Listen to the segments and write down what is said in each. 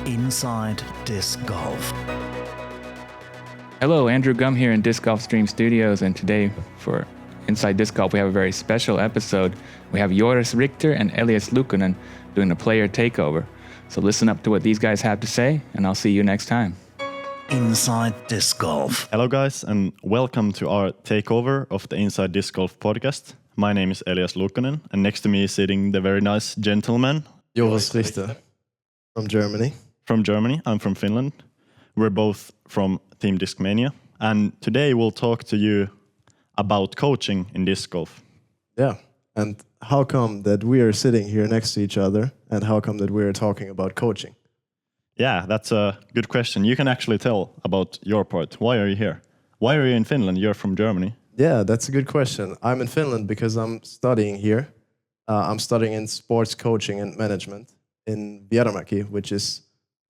Inside Disc Golf. Hello, Andrew Gum here in Disc Golf Stream Studios, and today for Inside Disc Golf we have a very special episode. We have Joris Richter and Elias Luukkonen doing a player takeover. So listen up to what these guys have to say, and I'll see you next time. Inside Disc Golf. Hello guys, and welcome to our takeover of the Inside Disc Golf podcast. My name is Elias Luukkonen, and next to me is sitting the very nice gentleman Joris Richter from Germany. From Germany. I'm from Finland. We're both from Team Discmania, and today we'll talk to you about coaching in disc golf. Yeah, and how come that we are sitting here next to each other, and how come that we are talking about coaching? Yeah, that's a good question. You can actually tell about your part. Why are you here? Why are you in Finland? You're from Germany. Yeah, that's a good question. I'm in Finland because I'm studying here. I'm studying in sports coaching and management in Vierumäki, which is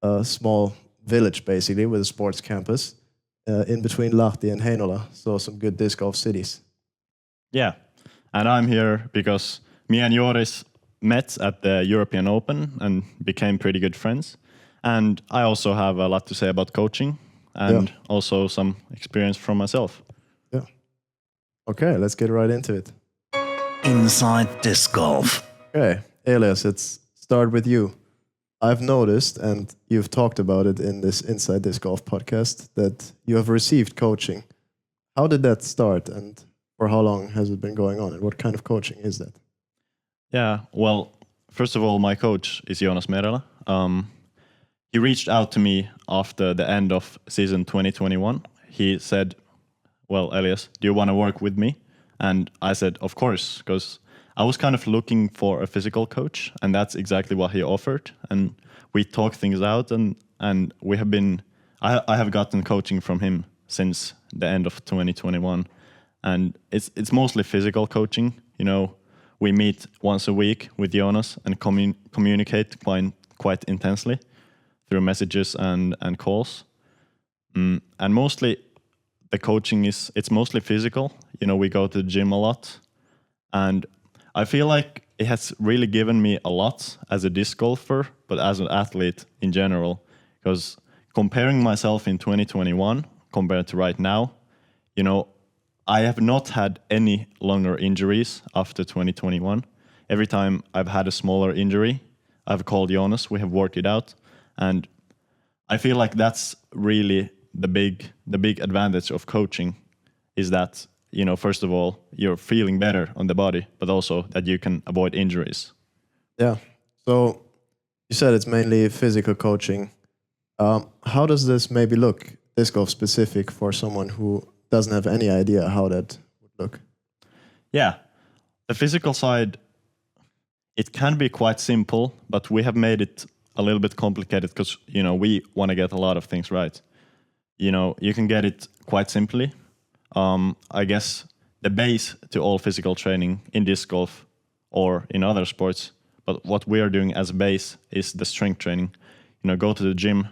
a small village basically with a sports campus in between Lahti and Heinola, so some good disc golf cities. Yeah, and I'm here because me and Joris met at the European Open and became pretty good friends. And I also have a lot to say about coaching and also some experience from myself. Yeah. Okay, let's get right into it. Inside Disc Golf. Okay, Elias, let's start with you. I've noticed, and you've talked about it in this Inside Disc Golf podcast, that you have received coaching. How did that start, and for how long has it been going on, and what kind of coaching is that? Yeah, well, first of all, my coach is Jonas Merela. He reached out to me after the end of season 2021. He said, well, Elias, do you want to work with me? And I said, of course, because I was kind of looking for a physical coach, and that's exactly what he offered. And we talked things out, and we have been, I have gotten coaching from him since the end of 2021. And it's mostly physical coaching. You know, we meet once a week with Jonas and communicate quite intensely through messages and calls. And mostly the coaching it's mostly physical. You know, we go to the gym a lot, and I feel like it has really given me a lot as a disc golfer, but as an athlete in general, because comparing myself in 2021 compared to right now, you know, I have not had any longer injuries after 2021. Every time I've had a smaller injury, I've called Jonas, we have worked it out, and I feel like that's really the big advantage of coaching is that, you know, first of all, you're feeling better on the body, but also that you can avoid injuries. Yeah. So you said it's mainly physical coaching. How does this maybe look, disc golf specific, for someone who doesn't have any idea how that would look? Yeah. The physical side, it can be quite simple, but we have made it a little bit complicated because, you know, we want to get a lot of things right. You know, you can get it quite simply. I guess the base to all physical training in disc golf or in other sports, but what we are doing as a base is the strength training. You know, go to the gym,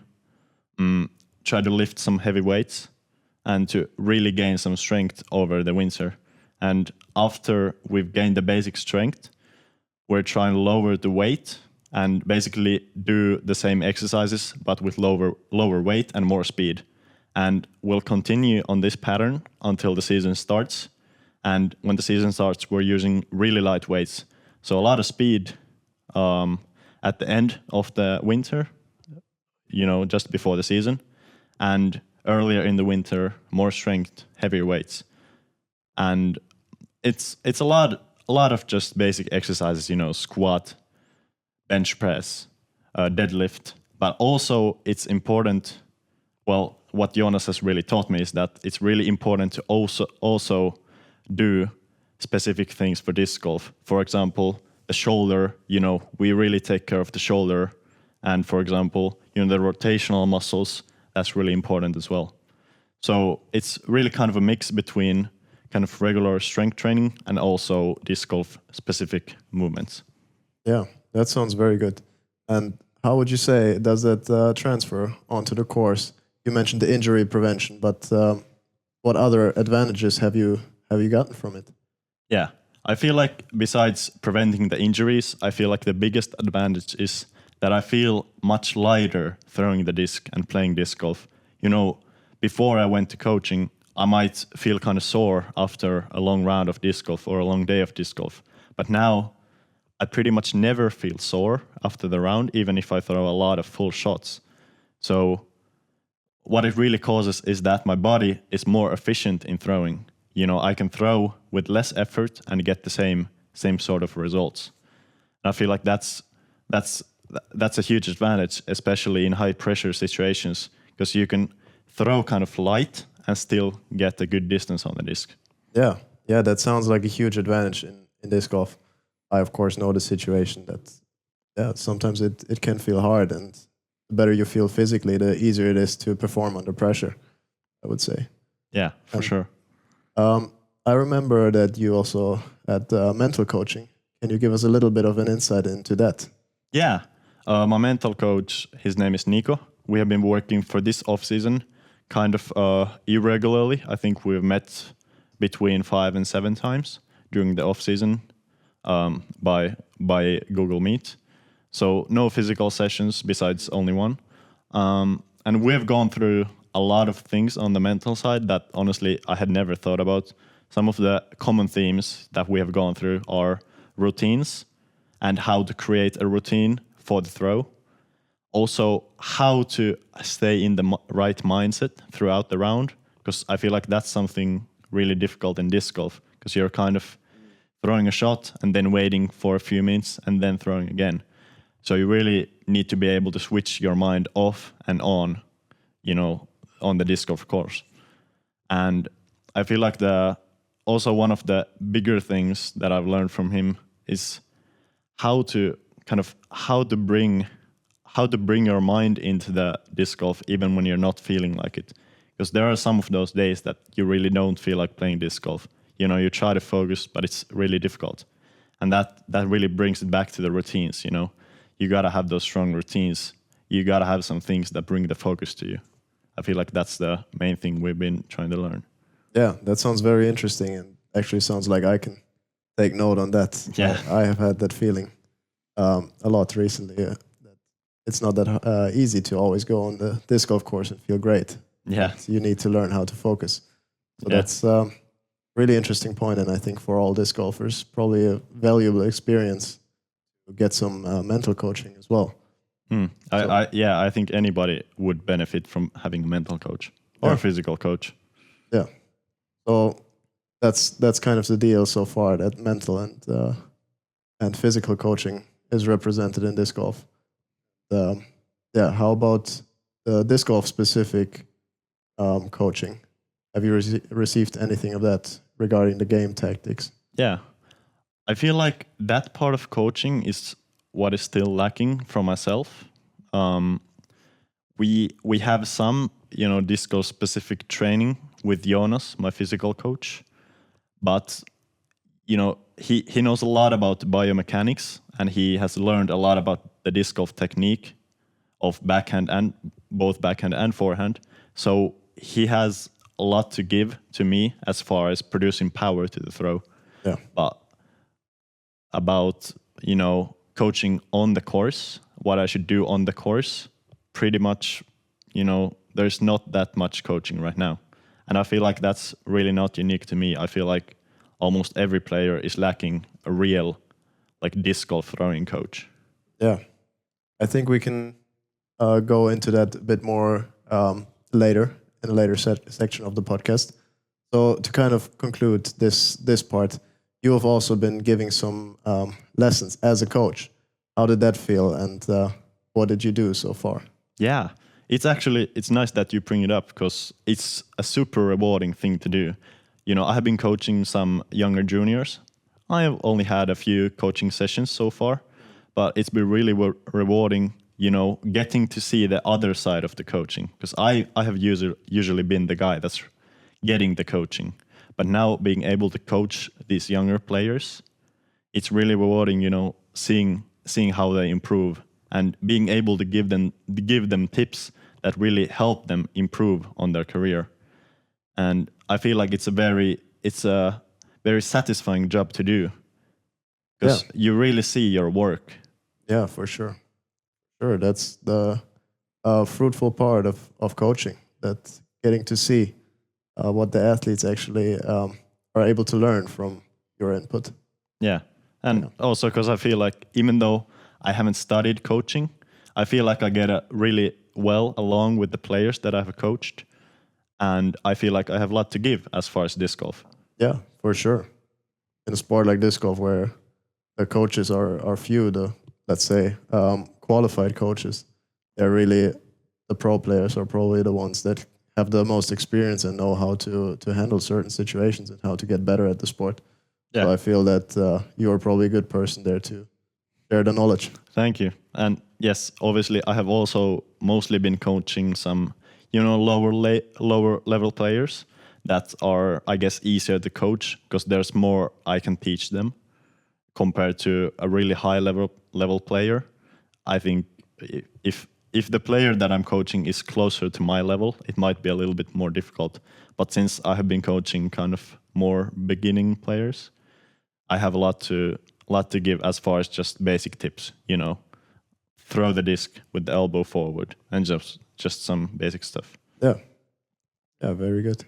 try to lift some heavy weights and to really gain some strength over the winter. And after we've gained the basic strength, we're trying to lower the weight and basically do the same exercises, but with lower weight and more speed. And we'll continue on this pattern until the season starts. And when the season starts, we're using really light weights. So a lot of speed at the end of the winter, you know, just before the season. And earlier in the winter, more strength, heavier weights. And it's a lot of just basic exercises, you know, squat, bench press, deadlift. But also it's important, well, what Jonas has really taught me is that it's really important to also do specific things for disc golf. For example, the shoulder, you know, we really take care of the shoulder. And for example, you know, the rotational muscles, that's really important as well. So it's really kind of a mix between kind of regular strength training and also disc golf specific movements. Yeah, that sounds very good. And how would you say does that transfer onto the course? You mentioned the injury prevention, but what other advantages have you gotten from it? Yeah, I feel like besides preventing the injuries, I feel like the biggest advantage is that I feel much lighter throwing the disc and playing disc golf. You know, before I went to coaching, I might feel kind of sore after a long round of disc golf or a long day of disc golf. But now I pretty much never feel sore after the round, even if I throw a lot of full shots. So what it really causes is that my body is more efficient in throwing. You know, I can throw with less effort and get the same sort of results. And I feel like that's a huge advantage, especially in high pressure situations, because you can throw kind of light and still get a good distance on the disc. Yeah, that sounds like a huge advantage in disc golf. I of course know the situation that sometimes it can feel hard, and the better you feel physically, the easier it is to perform under pressure, I would say. Yeah, for sure. I remember that you also had mental coaching. Can you give us a little bit of an insight into that? Yeah, my mental coach, his name is Nico. We have been working for this off-season kind of irregularly. I think we've met between 5 and 7 times during the off-season by Google Meet. So no physical sessions besides only one. And we have gone through a lot of things on the mental side that honestly I had never thought about. Some of the common themes that we have gone through are routines and how to create a routine for the throw. Also, how to stay in the right mindset throughout the round, because I feel like that's something really difficult in disc golf, because you're kind of throwing a shot and then waiting for a few minutes and then throwing again. So you really need to be able to switch your mind off and on, you know, on the disc golf course. And I feel like also one of the bigger things that I've learned from him is how to bring your mind into the disc golf even when you're not feeling like it. Because there are some of those days that you really don't feel like playing disc golf. You know, you try to focus, but it's really difficult. And that really brings it back to the routines, you know. You got to have those strong routines. You got to have some things that bring the focus to you. I feel like that's the main thing we've been trying to learn. Yeah, that sounds very interesting, and actually sounds like I can take note on that. Yeah. I have had that feeling a lot recently. That it's not that easy to always go on the disc golf course and feel great. Yeah. You need to learn how to focus. So Yeah. that's really interesting point, and I think for all disc golfers, probably a valuable experience to get some mental coaching as well. I think anybody would benefit from having a mental coach or a physical coach. Yeah. So that's kind of the deal so far, that mental and physical coaching is represented in disc golf. How about disc golf specific coaching? Have you received anything of that regarding the game tactics? Yeah. I feel like that part of coaching is what is still lacking from myself. We have some, you know, disc golf specific training with Jonas, my physical coach, but you know, he knows a lot about biomechanics, and he has learned a lot about the disc golf technique of both backhand and forehand. So he has a lot to give to me as far as producing power to the throw. Yeah. But about, you know, coaching on the course, what I should do on the course, pretty much, you know, there's not that much coaching right now. And I feel like that's really not unique to me. I feel like almost every player is lacking a real, like, disc golf throwing coach. Yeah. I think we can go into that a bit more later, in a later section of the podcast. So to kind of conclude this part, you have also been giving some lessons as a coach. How did that feel, and what did you do so far? Yeah, it's nice that you bring it up, because it's a super rewarding thing to do. You know, I have been coaching some younger juniors. I have only had a few coaching sessions so far, but it's been really rewarding, you know, getting to see the other side of the coaching, because I have usually been the guy that's getting the coaching. But now being able to coach these younger players, it's really rewarding, you know, seeing how they improve and being able to give them tips that really help them improve on their career. And I feel like it's a very satisfying job to do, because you really see your work. Yeah, for sure. Sure, that's the fruitful part of coaching. That getting to see what the athletes actually are able to learn from your input. Yeah. And also because I feel like even though I haven't studied coaching, I feel like I get really well along with the players that I've coached. And I feel like I have a lot to give as far as disc golf. Yeah, for sure. In a sport like disc golf, where the coaches are few, let's say qualified coaches, they're really the pro players are probably the ones that have the most experience and know how to handle certain situations and how to get better at the sport. Yeah. So I feel that you're probably a good person there to share the knowledge. Thank you. And yes, obviously I have also mostly been coaching some, lower level players that are, I guess, easier to coach because there's more I can teach them compared to a really high level player. I think if the player that I'm coaching is closer to my level, it might be a little bit more difficult. But since I have been coaching kind of more beginning players, I have a lot to give as far as just basic tips, throw the disc with the elbow forward and just some basic stuff. Yeah. Yeah, very good.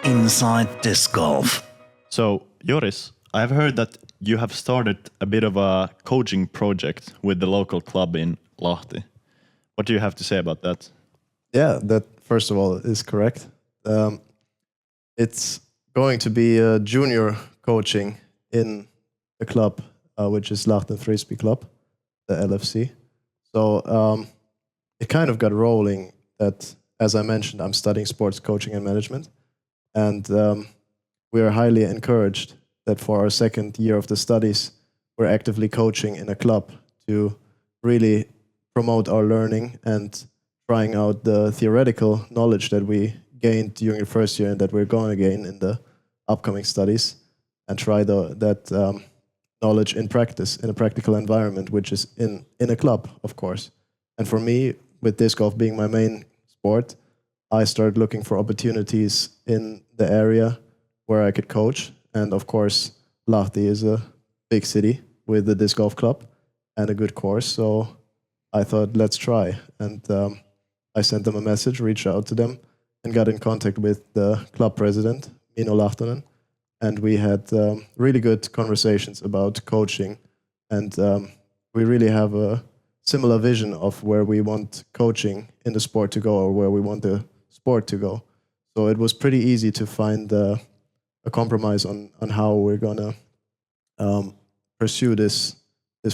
Inside Disc Golf. So, Joris, I have heard that you have started a bit of a coaching project with the local club in Lahti. What do you have to say about that? Yeah, that first of all is correct. It's going to be a junior coaching in the club, which is Lahti Frisbee Club, the LFC. So it kind of got rolling that, as I mentioned, I'm studying sports coaching and management. And we are highly encouraged that for our second year of the studies, we're actively coaching in a club to really promote our learning and trying out the theoretical knowledge that we gained during the first year and that we're going to gain in the upcoming studies, and try that knowledge in practice, in a practical environment, which is in a club, of course. And for me, with disc golf being my main sport, I started looking for opportunities in the area where I could coach. And of course, Lahti is a big city with the disc golf club and a good course. So I thought, let's try. And I sent them a message, reached out to them, and got in contact with the club president, Mino Lahtonen. And we had really good conversations about coaching. And we really have a similar vision of where we want coaching in the sport to go, or where we want the sport to go. So it was pretty easy to find a compromise on how we're going to pursue this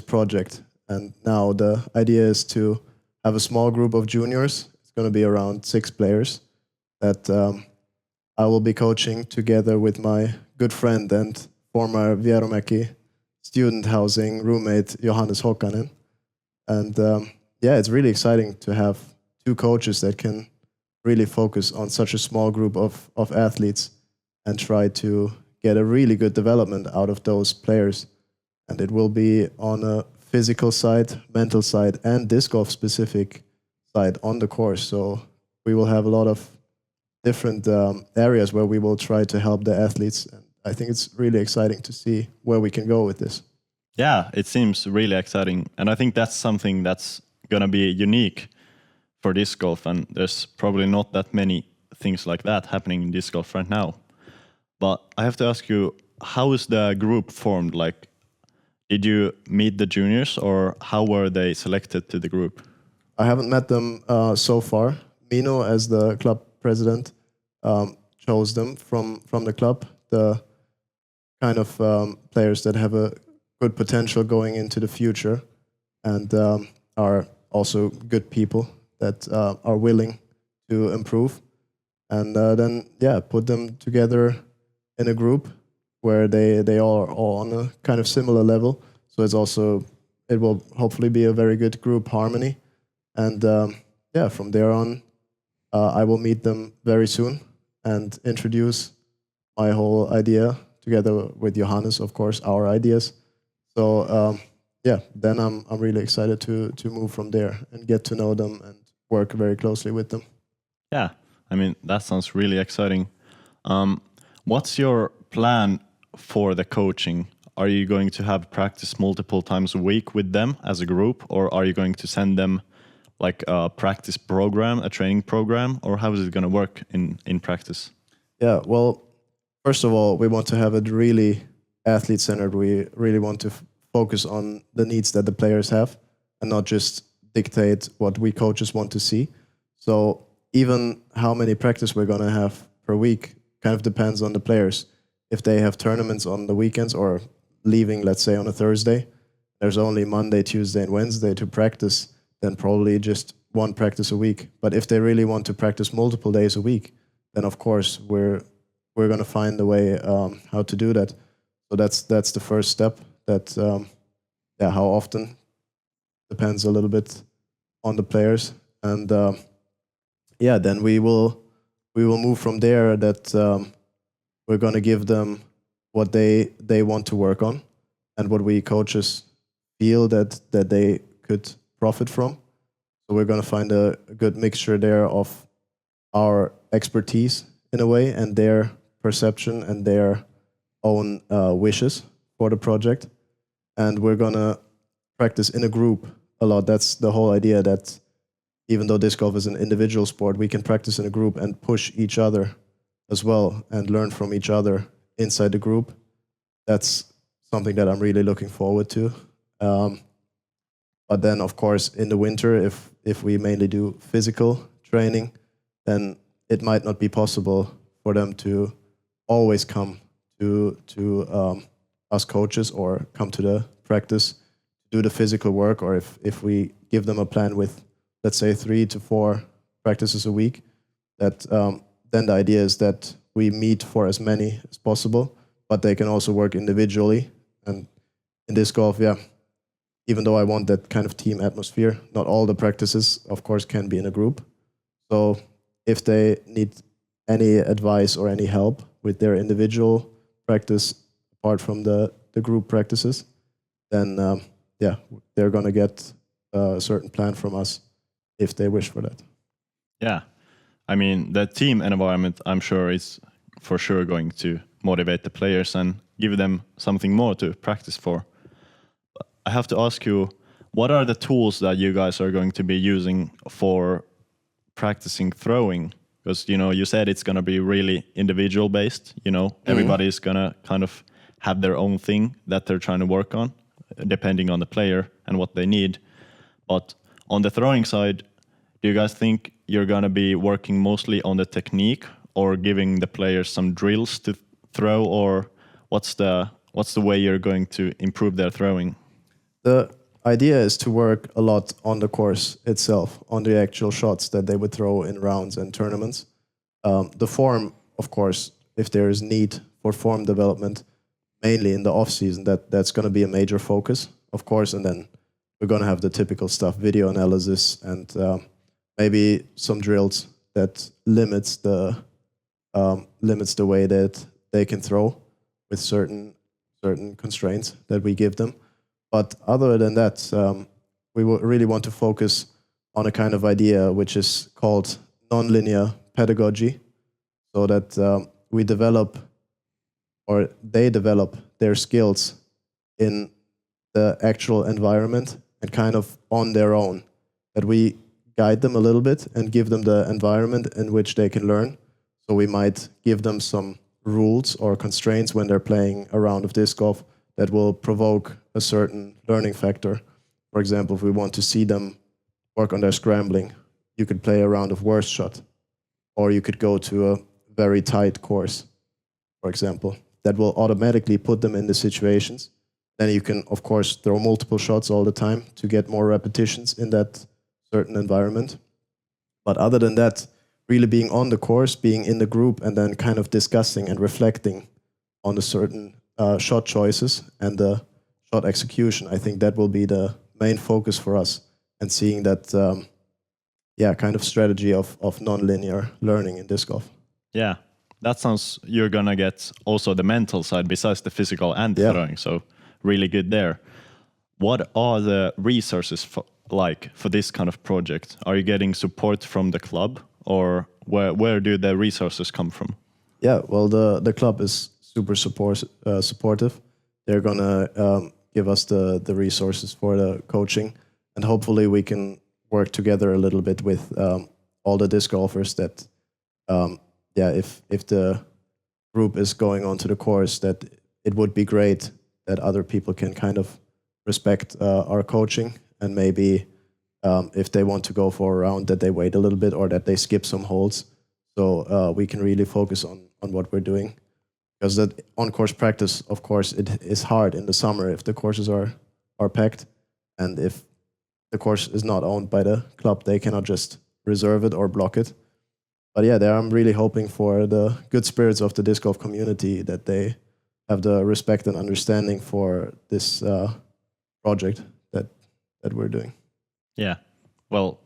project. And now the idea is to have a small group of juniors. It's going to be around 6 players that I will be coaching together with my good friend and former Vierumäki student housing roommate, Johannes Hokkanen. And it's really exciting to have 2 coaches that can really focus on such a small group of athletes and try to get a really good development out of those players. And it will be on a physical side, mental side, and disc golf specific side on the course. So we will have a lot of different areas where we will try to help the athletes. And I think it's really exciting to see where we can go with this. Yeah, it seems really exciting. And I think that's something that's going to be unique for disc golf. And there's probably not that many things like that happening in disc golf right now. But I have to ask you, how is the group formed? Like, did you meet the juniors, or how were they selected to the group? I haven't met them so far. Mino, as the club president, chose them from the club, the kind of players that have a good potential going into the future and are also good people that are willing to improve. And then, put them together in a group where they all are all on a kind of similar level. So it will hopefully be a very good group harmony. And from there on, I will meet them very soon and introduce my whole idea together with Johannes, of course, our ideas. So then I'm really excited to move from there and get to know them and work very closely with them. Yeah, I mean, that sounds really exciting. What's your plan for the coaching? are you going to have practice multiple times a week with them as a group, or are you going to send them like a practice program, a training program, or how is it going to work in practice? Yeah, well, first of all, we want to have it really athlete-centered. We really want to focus on the needs that the players have and not just dictate what we coaches want to see. So even how many practice we're going to have per week kind of depends on the players. If they have tournaments on the weekends or leaving, let's say, on a Thursday, there's only Monday, Tuesday, and Wednesday to practice, then probably just one practice a week. But if they really want to practice multiple days a week, then of course we're going to find a way how to do that. So that's the first step. That how often depends a little bit on the players, and then we will move from there. That we're going to give them what they want to work on, and what we coaches feel that they could profit from. So we're going to find a good mixture there of our expertise in a way and their perception and their own wishes for the project. And we're going to practice in a group a lot. That's the whole idea, that even though disc golf is an individual sport, we can practice in a group and push each other as well and learn from each other inside the group. That's something that I'm really looking forward to. But then, of course, in the winter, if we mainly do physical training, then it might not be possible for them to always come to us coaches or come to the practice, do the physical work. Or if we give them a plan with, let's say, 3 to 4 practices a week, that then the idea is that we meet for as many as possible, but they can also work individually. And in disc golf, even though I want that kind of team atmosphere, not all the practices, of course, can be in a group. So if they need any advice or any help with their individual practice, apart from the group practices, then they're going to get a certain plan from us if they wish for that. Yeah. I mean, the team environment, I'm sure, is for sure going to motivate the players and give them something more to practice for. I have to ask you, what are the tools that you guys are going to be using for practicing throwing? Because, you said it's going to be really individual based, everybody's going to kind of have their own thing that they're trying to work on, depending on the player and what they need. But on the throwing side, do you guys think you're going to be working mostly on the technique or giving the players some drills to throw, or what's the way you're going to improve their throwing? The idea is to work a lot on the course itself, on the actual shots that they would throw in rounds and tournaments. The form, of course, if there is need for form development, mainly in the off season, that's going to be a major focus, of course. And then we're going to have the typical stuff, video analysis, and maybe some drills that limits the way that they can throw with certain constraints that we give them. But other than that, we really want to focus on a kind of idea which is called nonlinear pedagogy, so that we develop, or they develop, their skills in the actual environment and kind of on their own, that we guide them a little bit and give them the environment in which they can learn. So we might give them some rules or constraints when they're playing a round of disc golf that will provoke a certain learning factor. For example, if we want to see them work on their scrambling, you could play a round of worst shot, or you could go to a very tight course, for example. That will automatically put them in the situations. Then you can, of course, throw multiple shots all the time to get more repetitions in that certain environment. But other than that, really being on the course, being in the group, and then kind of discussing and reflecting on the certain shot choices and the shot execution, I think that will be the main focus for us, and seeing that kind of strategy of non-linear learning in disc golf. Yeah, that sounds, you're gonna get also the mental side besides the physical and throwing, so really good there. What are the resources for this kind of project? Are you getting support from the club, or where do the resources come from? Yeah, well, the club is super supportive. they're gonna give us the resources for the coaching, and hopefully we can work together a little bit with all the disc golfers that, if the group is going on to the course, that it would be great that other people can kind of respect our coaching, and maybe if they want to go for a round, that they wait a little bit or that they skip some holes, so we can really focus on what we're doing. Because that on-course practice, of course, it is hard in the summer if the courses are packed, and if the course is not owned by the club, they cannot just reserve it or block it. But yeah, there I'm really hoping for the good spirits of the disc golf community, that they have the respect and understanding for this project that we're doing. Yeah. Well,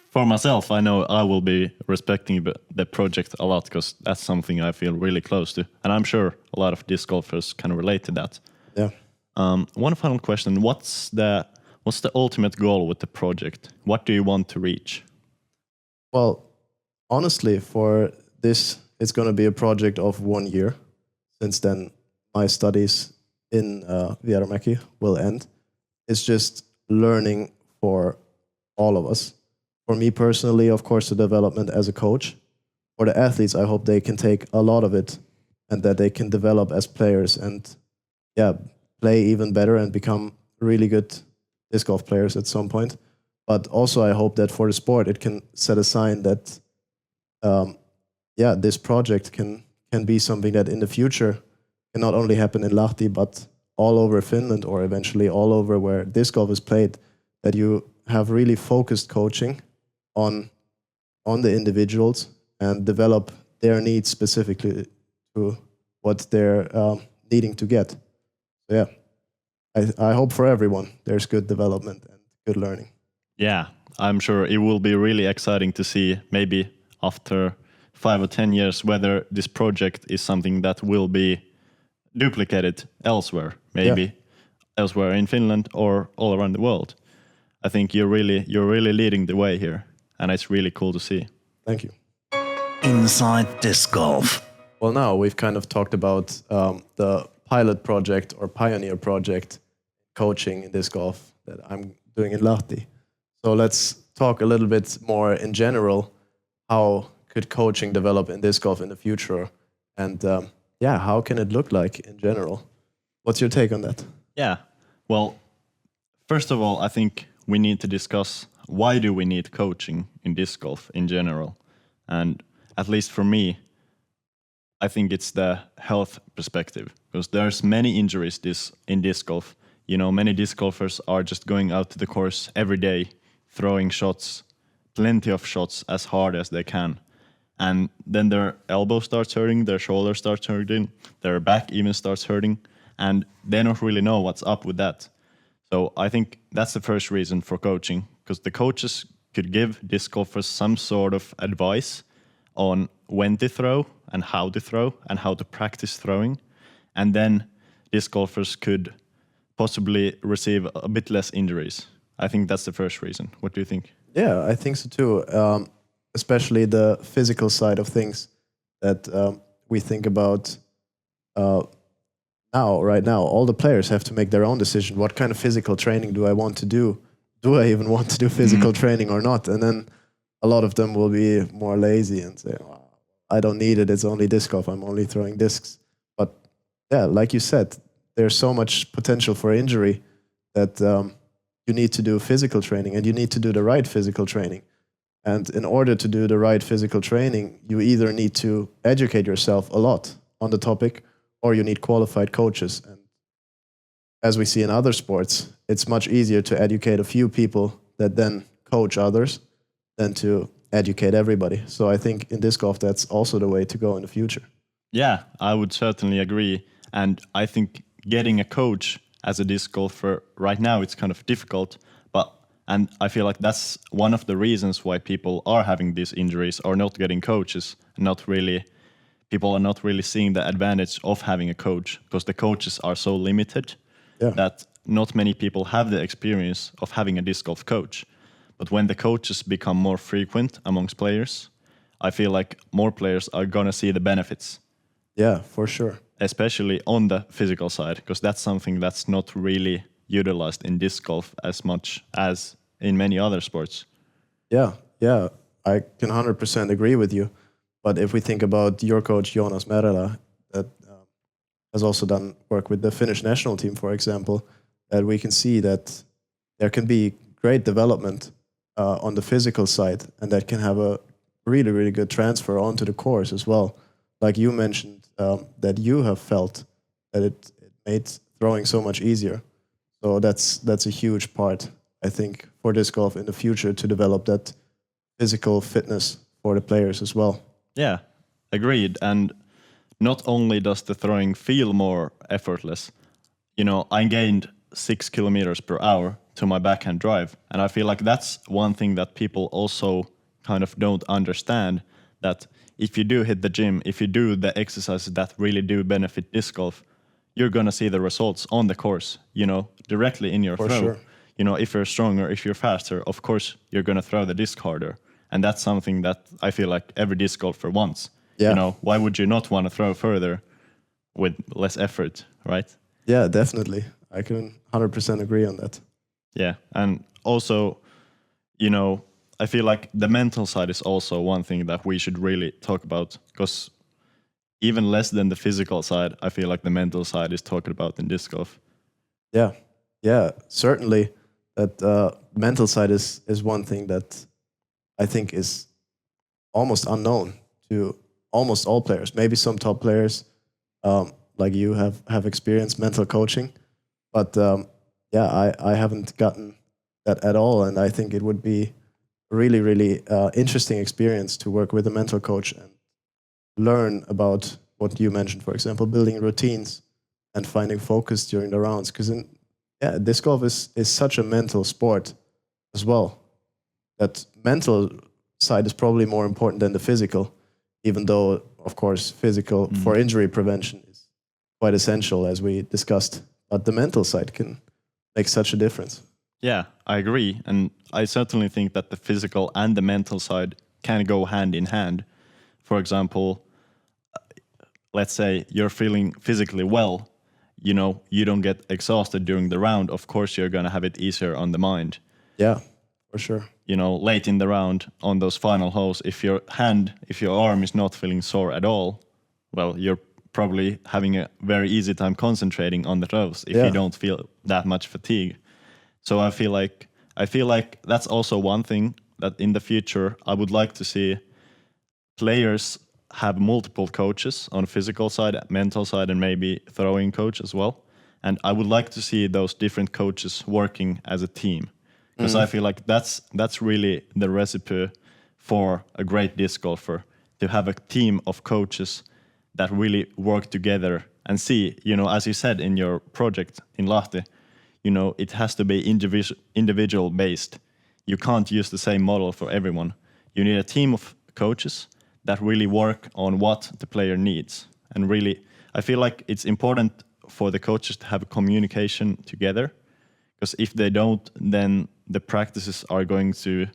for myself, I know I will be respecting the project a lot, because that's something I feel really close to. And I'm sure a lot of disc golfers can relate to that. Yeah. One final question. What's the ultimate goal with the project? What do you want to reach? Well, honestly, for this, it's going to be a project of 1 year. Since then, my studies in Vieramäki will end. It's just learning for all of us. For me personally, of course, the development as a coach. For the athletes, I hope they can take a lot of it and that they can develop as players and play even better and become really good disc golf players at some point. But also I hope that for the sport, it can set a sign that, this project can be something that in the future can not only happen in Lahti, but all over Finland, or eventually all over where disc golf is played, that you have really focused coaching on the individuals and develop their needs specifically to what they're needing to get. So yeah, I hope for everyone there's good development and good learning. Yeah, I'm sure it will be really exciting to see, maybe after 5 or 10 years, whether this project is something that will be duplicated elsewhere, maybe elsewhere in Finland or all around the world. I think you're really leading the way here, and it's really cool to see. Thank you. Inside Disc Golf. Well, now we've kind of talked about the pilot project or pioneer project coaching in disc golf that I'm doing in Lahti. So let's talk a little bit more in general. How could coaching develop in disc golf in the future? And how can it look like in general? What's your take on that? Yeah, well, first of all, I think we need to discuss, why do we need coaching in disc golf in general? And at least for me, I think it's the health perspective, because there's many injuries in disc golf. You know, many disc golfers are just going out to the course every day, throwing shots, plenty of shots, as hard as they can. And then their elbow starts hurting, their shoulder starts hurting, their back even starts hurting, and they don't really know what's up with that. So I think that's the first reason for coaching, because the coaches could give disc golfers some sort of advice on when to throw and how to practice throwing. And then disc golfers could possibly receive a bit less injuries. I think that's the first reason. What do you think? Yeah, I think so too. Especially the physical side of things that we think about right now. All the players have to make their own decision. What kind of physical training do I want to do? Do I even want to do physical training or not? And then a lot of them will be more lazy and say, well, I don't need it. It's only disc golf. I'm only throwing discs. But yeah, like you said, there's so much potential for injury that you need to do physical training, and you need to do the right physical training. And in order to do the right physical training, you either need to educate yourself a lot on the topic, or you need qualified coaches. And as we see in other sports, it's much easier to educate a few people that then coach others than to educate everybody. So I think in disc golf, that's also the way to go in the future. Yeah, I would certainly agree. And I think getting a coach as a disc golfer right now, it's kind of difficult. And I feel like that's one of the reasons why people are having these injuries or not getting coaches. People are not really seeing the advantage of having a coach, because the coaches are so limited that not many people have the experience of having a disc golf coach. But when the coaches become more frequent amongst players, I feel like more players are going to see the benefits. Yeah, for sure. especially on the physical side, because that's something that's not really utilized in disc golf as much as in many other sports. Yeah, I can 100% agree with you. But if we think about your coach, Jonas Merela, that has also done work with the Finnish national team, for example, that we can see that there can be great development on the physical side, and that can have a really, really good transfer onto the course as well. Like you mentioned, that you have felt that it made throwing so much easier. So that's a huge part, I think, for disc golf in the future, to develop that physical fitness for the players as well. Yeah, agreed. And not only does the throwing feel more effortless, I gained 6 kilometers per hour to my backhand drive. And I feel like that's one thing that people also kind of don't understand, that if you do hit the gym, if you do the exercises that really do benefit disc golf, you're going to see the results on the course, directly in your For throw. sure. If you're stronger, if you're faster, of course, you're going to throw the disc harder. And that's something that I feel like every disc golfer wants. Yeah. Why would you not want to throw further with less effort, right? Yeah, definitely. I can 100% agree on that. Yeah. And also, I feel like the mental side is also one thing that we should really talk about, because even less than the physical side, I feel like the mental side is talked about in disc golf. Yeah, certainly. That mental side is one thing that I think is almost unknown to almost all players. Maybe some top players, like you, have experienced mental coaching, but I haven't gotten that at all, and I think it would be a really, really interesting experience to work with a mental coach and learn about what you mentioned, for example, building routines and finding focus during the rounds. Because disc golf is such a mental sport as well. That mental side is probably more important than the physical, even though, of course, physical for injury prevention is quite essential, as we discussed. But the mental side can make such a difference. Yeah, I agree. And I certainly think that the physical and the mental side can go hand in hand. For example, let's say you're feeling physically well, you don't get exhausted during the round. Of course, you're going to have it easier on the mind. Yeah, for sure. Late in the round on those final holes, if your arm is not feeling sore at all, well, you're probably having a very easy time concentrating on the throws if you don't feel that much fatigue. So I feel like that's also one thing that in the future I would like to see players have multiple coaches on physical side, mental side, and maybe throwing coach as well. And I would like to see those different coaches working as a team, because I feel like that's really the recipe for a great disc golfer, to have a team of coaches that really work together and see, as you said in your project in Lahti, it has to be individual based. You can't use the same model for everyone. You need a team of coaches that really work on what the player needs. And really, I feel like it's important for the coaches to have communication together, because if they don't, then the practices are going to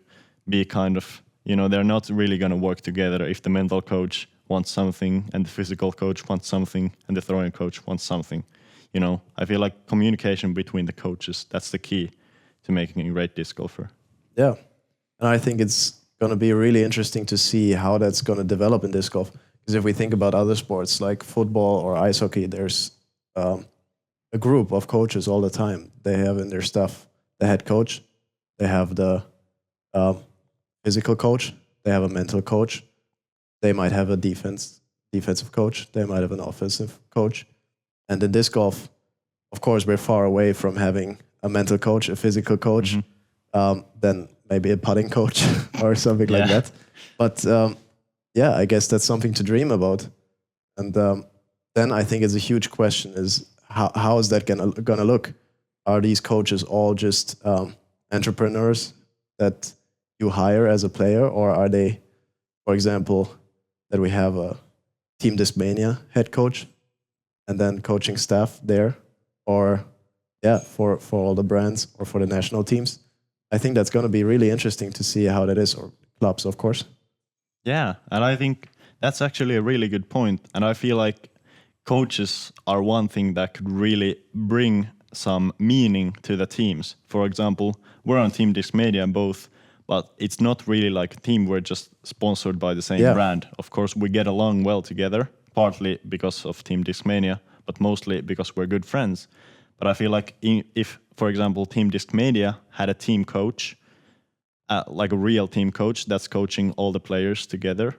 be kind of, they're not really going to work together if the mental coach wants something and the physical coach wants something and the throwing coach wants something. I feel like communication between the coaches, that's the key to making a great disc golfer. Yeah. And I think it's going to be really interesting to see how that's going to develop in disc golf. Because if we think about other sports like football or ice hockey, there's a group of coaches all the time. They have in their staff the head coach, they have the physical coach, they have a mental coach, they might have a defensive coach, they might have an offensive coach. And in disc golf, of course, we're far away from having a mental coach, a physical coach, then maybe a putting coach or something like that. But I guess that's something to dream about. And then I think it's a huge question is how is that gonna look? Are these coaches all just entrepreneurs that you hire as a player, or are they, for example, that we have a Team Discmania head coach and then coaching staff there, or for all the brands or for the national teams? I think that's going to be really interesting to see how that is, or clubs, of course. Yeah, and I think that's actually a really good point. And I feel like coaches are one thing that could really bring some meaning to the teams. For example, we're on Team Discmania both, but it's not really like a team. We're just sponsored by the same brand. Of course, we get along well together, partly because of Team Discmania, but mostly because we're good friends. But I feel like if, for example, Team Discmania had a team coach, like a real team coach that's coaching all the players together,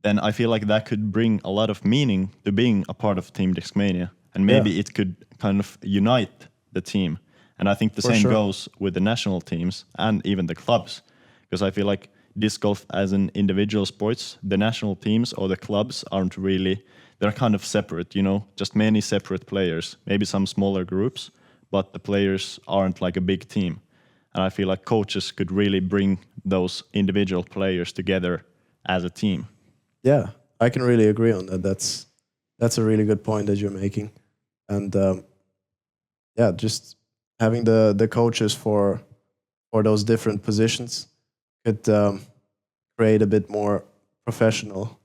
then I feel like that could bring a lot of meaning to being a part of Team Discmania. And maybe it could kind of unite the team. And I think the same goes with the national teams and even the clubs. Because I feel like disc golf as an individual sports, the national teams or the clubs aren't really, they're kind of separate, you know, just many separate players, maybe some smaller groups, but the players aren't like a big team. And I feel like coaches could really bring those individual players together as a team. Yeah, I can really agree on that. That's a really good point that you're making. And just having the coaches for those different positions could create a bit more professional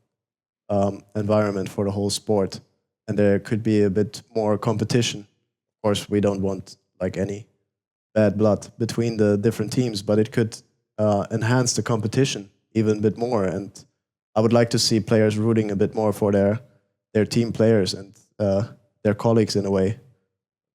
environment for the whole sport, and there could be a bit more competition. Of course, we don't want like any bad blood between the different teams, but it could enhance the competition even a bit more. And I would like to see players rooting a bit more for their team players and their colleagues in a way, a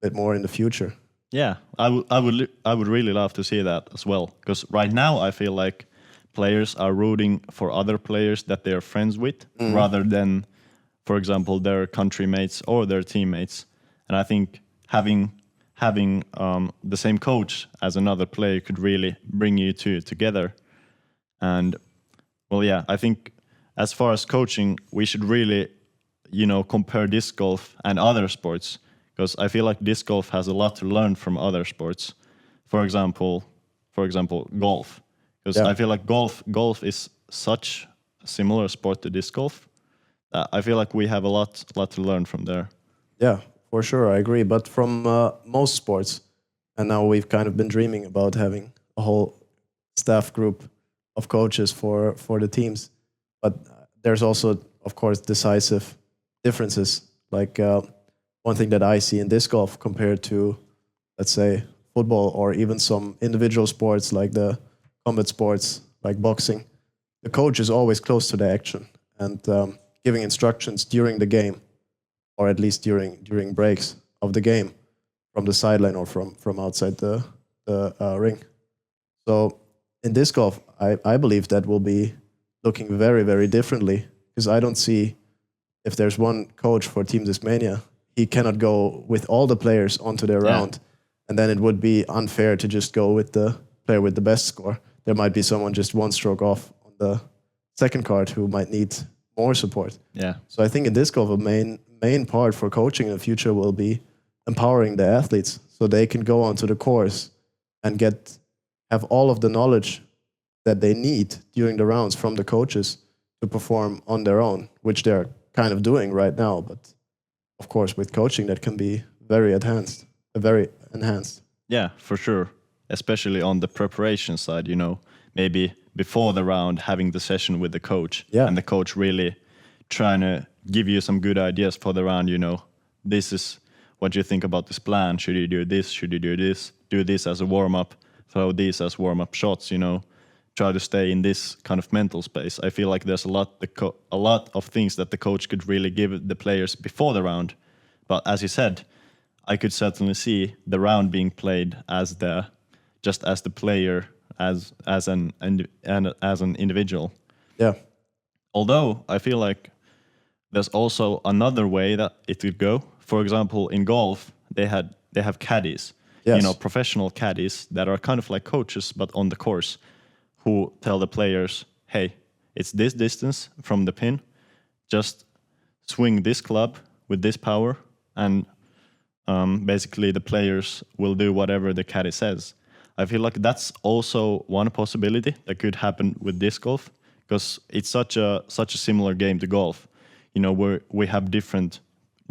bit more in the future. Yeah, I would really love to see that as well. Because right now I feel like players are rooting for other players that they're friends with, rather than, for example, their country mates or their teammates. And I think having the same coach as another player could really bring you two together. And well, yeah, I think as far as coaching, we should really, you know, compare disc golf and other sports, because I feel like disc golf has a lot to learn from other sports. For example, golf, because I feel like golf is such a similar sport to disc golf. I feel like we have a lot to learn from there. Yeah, for sure, I agree. But from most sports, and now we've kind of been dreaming about having a whole staff group of coaches for the teams. But there's also, of course, decisive differences. Like one thing that I see in disc golf compared to, let's say, football or even some individual sports like the combat sports, like boxing, the coach is always close to the action and giving instructions during the game, or at least during breaks of the game, from the sideline or from outside the ring. So in disc golf, I believe that will be looking very, very differently, because I don't see, if there's one coach for Team Discmania, he cannot go with all the players onto their round, and then it would be unfair to just go with the player with the best score. There might be someone just one stroke off on the second card who might need more support. Yeah. So I think in disc golf, a main part for coaching in the future will be empowering the athletes so they can go onto the course and have all of the knowledge that they need during the rounds from the coaches to perform on their own, which they're kind of doing right now. But of course, with coaching, that can be very enhanced. Yeah, for sure. Especially on the preparation side, you know, maybe before the round, having the session with the coach, and the coach really trying to give you some good ideas for the round. You know, this is what you think about this plan. Should you do this? Should you do this? Do this as a warm up. Throw these as warm up shots. You know, try to stay in this kind of mental space. I feel like there's a lot of things that the coach could really give the players before the round. But as you said, I could certainly see the round being played as the player, as an individual. Yeah. Although I feel like there's also another way that it could go. For example, in golf, they have caddies. Yes. You know, professional caddies that are kind of like coaches, but on the course, who tell the players, hey, it's this distance from the pin, just swing this club with this power, and basically the players will do whatever the caddy says. I feel like that's also one possibility that could happen with disc golf, because it's such a similar game to golf. You know, where we have different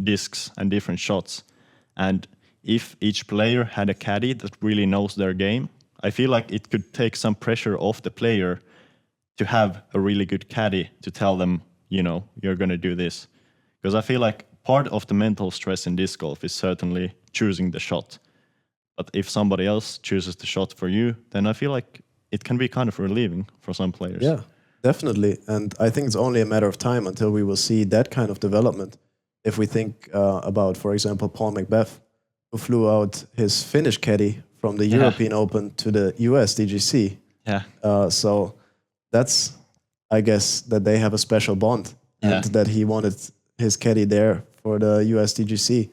discs and different shots, and if each player had a caddy that really knows their game, I feel like it could take some pressure off the player to have a really good caddy to tell them, you know, you're going to do this. Because I feel like part of the mental stress in disc golf is certainly choosing the shot. But if somebody else chooses the shot for you, then I feel like it can be kind of relieving for some players. Yeah, definitely. And I think it's only a matter of time until we will see that kind of development. If we think about, for example, Paul Macbeth, who flew out his Finnish caddy from the European Open to the US DGC. Yeah. So that's, I guess, that they have a special bond, and that he wanted his caddy there for the US DGC.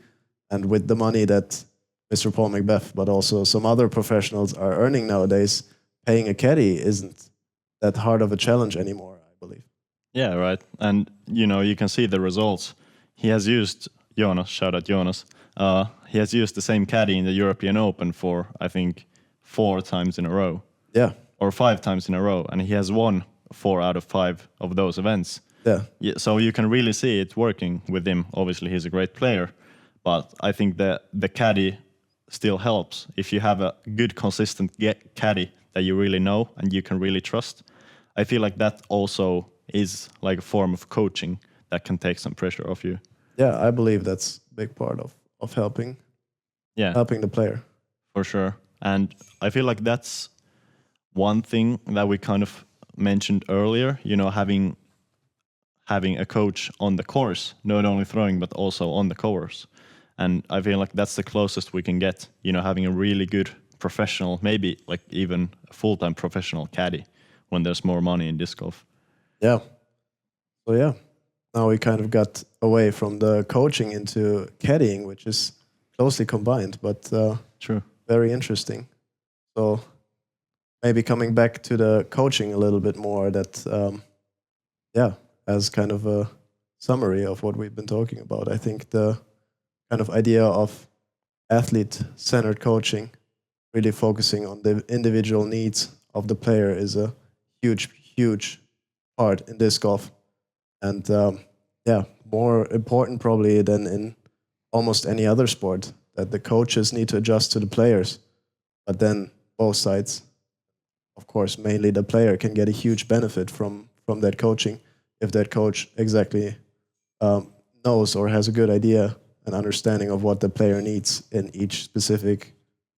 And with the money that Mr. Paul Macbeth, but also some other professionals are earning nowadays, paying a caddy isn't that hard of a challenge anymore, I believe. Yeah, right. And, you can see the results. He has used, Jonas, shout out Jonas, he has used the same caddy in the European Open for, I think, 4 times in a row. Yeah. Or 5 times in a row. And he has won 4 out of 5 of those events. Yeah. So you can really see it working with him. Obviously, he's a great player. But I think that the caddy still helps. If you have a good, consistent caddy that you really know and you can really trust, I feel like that also is like a form of coaching that can take some pressure off you. Yeah, I believe that's a big part of helping the player. For sure. And I feel like that's one thing that we kind of mentioned earlier, having a coach on the course, not only throwing, but also on the course. And I feel like that's the closest we can get, having a really good professional, maybe like even a full-time professional caddy when there's more money in disc golf. Yeah. So yeah, now we kind of got away from the coaching into caddying, which is closely combined, but True. Very interesting. So maybe coming back to the coaching a little bit more, that, as kind of a summary of what we've been talking about, I think the kind of idea of athlete-centered coaching, really focusing on the individual needs of the player, is a huge, huge part in disc golf. And more important probably than in almost any other sport, that the coaches need to adjust to the players. But then both sides, of course, mainly the player, can get a huge benefit from that coaching if that coach exactly knows or has a good idea and understanding of what the player needs in each specific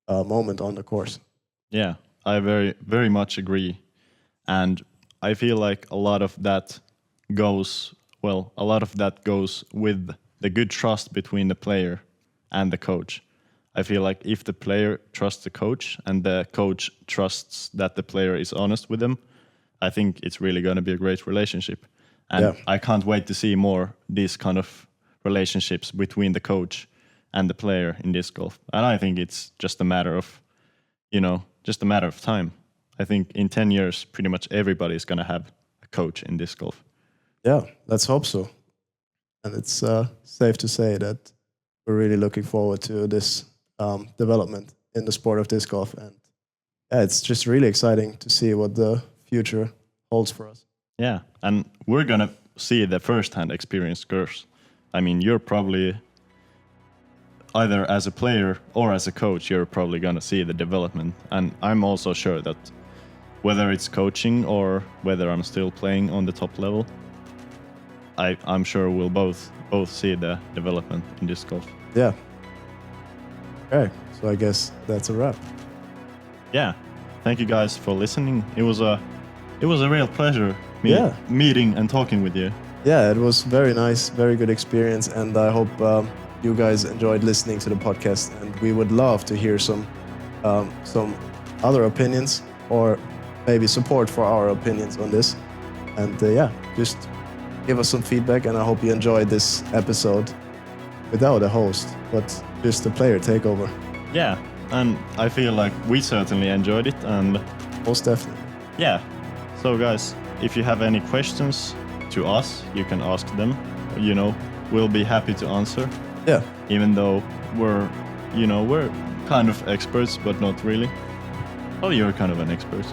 moment on the course. Yeah, I very, very much agree. And I feel like a lot of that goes with the good trust between the player and the coach. I feel like if the player trusts the coach and the coach trusts that the player is honest with them, I think it's really going to be a great relationship. And I can't wait to see more these kind of relationships between the coach and the player in disc golf. And I think it's just a matter of, time. I think in 10 years, pretty much everybody is going to have a coach in disc golf. Yeah, let's hope so. And it's safe to say that we're really looking forward to this development in the sport of disc golf. And it's just really exciting to see what the future holds for us. Yeah, and we're going to see the first-hand experience curves. I mean, you're probably, either as a player or as a coach, you're probably going to see the development. And I'm also sure that whether it's coaching or whether I'm still playing on the top level, I'm sure we'll both see the development in disc golf. Yeah. Okay, so I guess that's a wrap. Yeah, thank you guys for listening. It was a real pleasure meeting and talking with you. Yeah, it was very nice, very good experience, and I hope you guys enjoyed listening to the podcast. And we would love to hear some other opinions, or maybe support for our opinions on this. And just give us some feedback. And I hope you enjoyed this episode without a host, but just a player takeover. Yeah, and I feel like we certainly enjoyed it, and most definitely. Yeah. So guys, if you have any questions to us, you can ask them. We'll be happy to answer. Yeah. Even though we're kind of experts, but not really. Well, you're kind of an expert.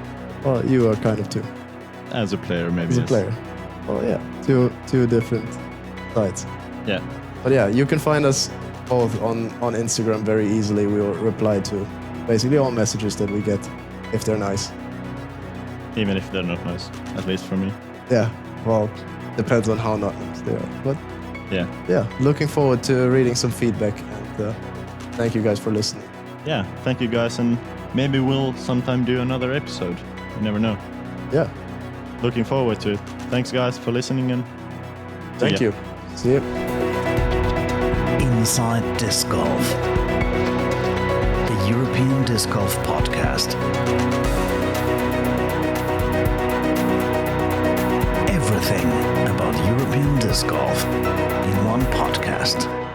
Well, you are kind of too. As a player, maybe. As a player. Well, yeah. Two different sides. Yeah. But yeah, you can find us both on Instagram very easily. We will reply to basically all messages that we get, if they're nice. Even if they're not nice, at least for me. Yeah, well, depends on how not nice they are. But Yeah. Looking forward to reading some feedback, and thank you guys for listening. Yeah. Thank you guys, and maybe we'll sometime do another episode. You never know. Yeah. Looking forward to it. Thanks, guys, for listening, and Thank you. See you. Inside Disc Golf, the European Disc Golf podcast. Everything about European disc golf in one podcast.